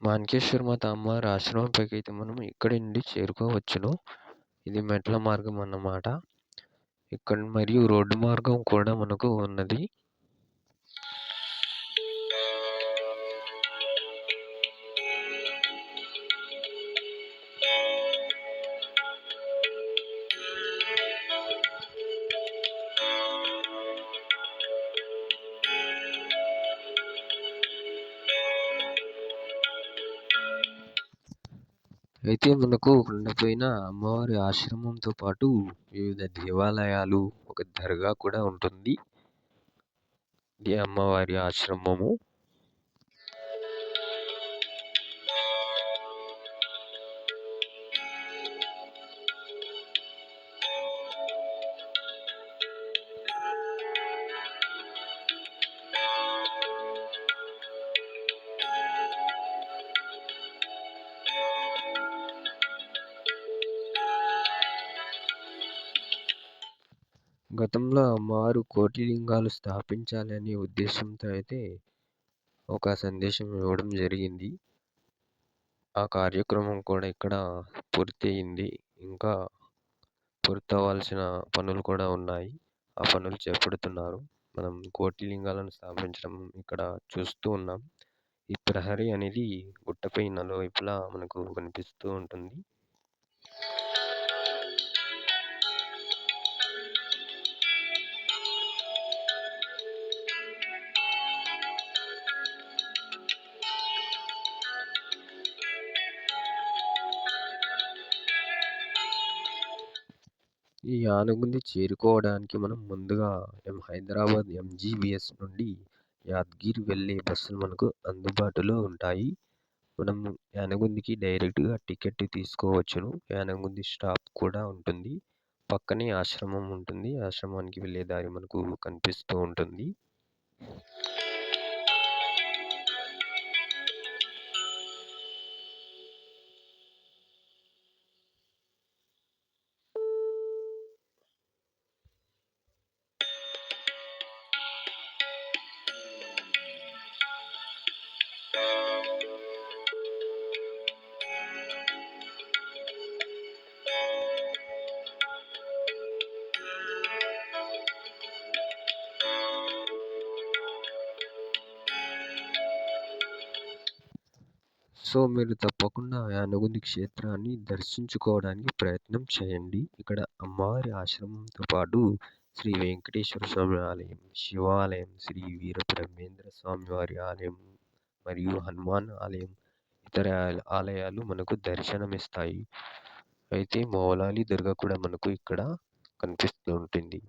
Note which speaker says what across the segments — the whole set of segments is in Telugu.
Speaker 1: మాణికేశ్వర మాత అమ్మవారి ఆశ్రమంపైకైతే మనం ఇక్కడి నుండి చేరుకోవచ్చును. ఇది మెట్ల మార్గం అన్నమాట. ఇక్కడ మరియు రోడ్డు మార్గం కూడా మనకు ఉన్నది. అయితే మనకు కొండపైన అమ్మవారి ఆశ్రమంతో పాటు వివిధ దేవాలయాలు, ఒక దర్గా కూడా ఉంటుంది. ఇది అమ్మవారి ఆశ్రమము. గతంలో అమ్మవారు కోటి లింగాలు స్థాపించాలి అనే ఉద్దేశంతో అయితే ఒక సందేశం ఇవ్వడం జరిగింది. ఆ కార్యక్రమం కూడా ఇక్కడ పూర్తి అయింది. ఇంకా పూర్తవ్వాల్సిన పనులు కూడా ఉన్నాయి. ఆ పనులు చేపడుతున్నారు. మనం కోటి లింగాలను స్థాపించడం ఇక్కడ చూస్తూ ఉన్నాం. ఈ ప్రహరీ అనేది గుట్టపై నలువైపులా మనకు కనిపిస్తూ ఉంటుంది. ఈ యానుగుంది చేరుకోవడానికి మనం ముందుగా హైదరాబాద్ ఎంజీబీఎస్ నుండి యాద్గిరి వెళ్ళే బస్సులు మనకు అందుబాటులో ఉంటాయి. మనం యానగుందికి డైరెక్ట్గా టికెట్ తీసుకోవచ్చును. యానగుంది స్టాప్ కూడా ఉంటుంది. పక్కనే ఆశ్రమం ఉంటుంది. ఆశ్రమానికి వెళ్ళే దారి మనకు కనిపిస్తూ ఉంటుంది. సో మీరు తప్పకుండా యానగుంది క్షేత్రాన్ని దర్శించుకోవడానికి ప్రయత్నం చేయండి. ఇక్కడ అమ్మవారి ఆశ్రమంతో పాటు శ్రీ వెంకటేశ్వర స్వామి ఆలయం, శివాలయం, శ్రీ వీరబ్రహ్మేంద్ర స్వామి వారి ఆలయం మరియు హనుమాన్ ఆలయం, ఇతర ఆలయాలు మనకు దర్శనమిస్తాయి. అయితే మౌలాలి దర్గా కూడా మనకు ఇక్కడ కనిపిస్తూ ఉంటుంది.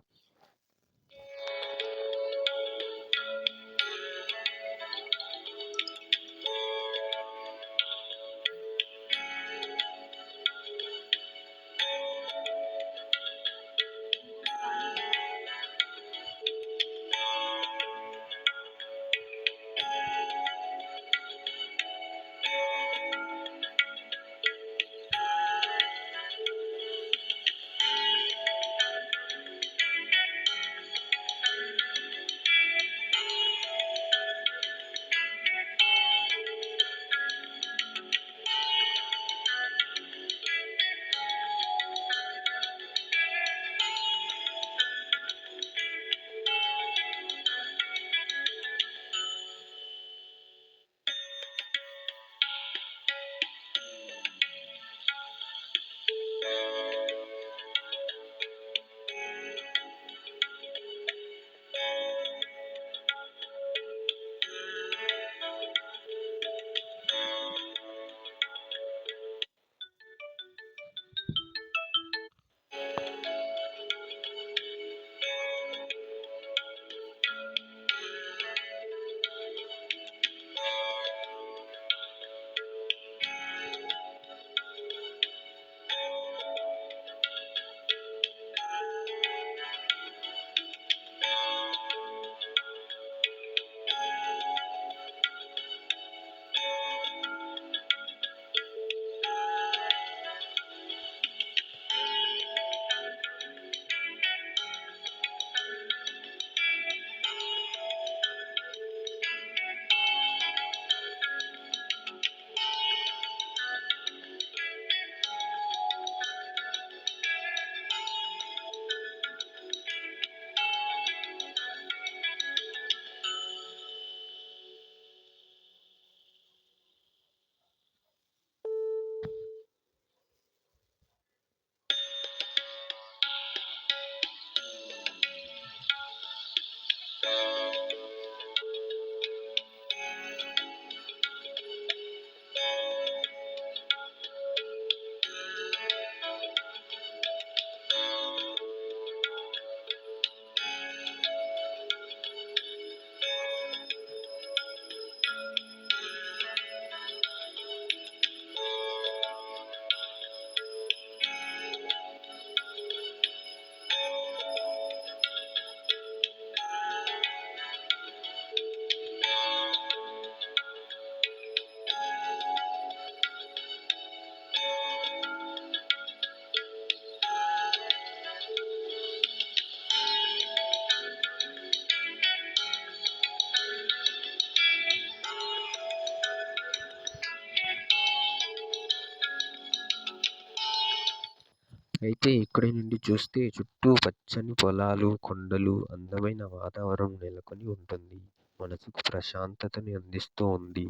Speaker 1: అయితే ఇక్కడి నుండి చూస్తే చుట్టూ పచ్చని పొలాలు, కొండలు, అందమైన వాతావరణం నెలకొని ఉంటుంది. మనసుకు ప్రశాంతతని అందిస్తూ ఉంది.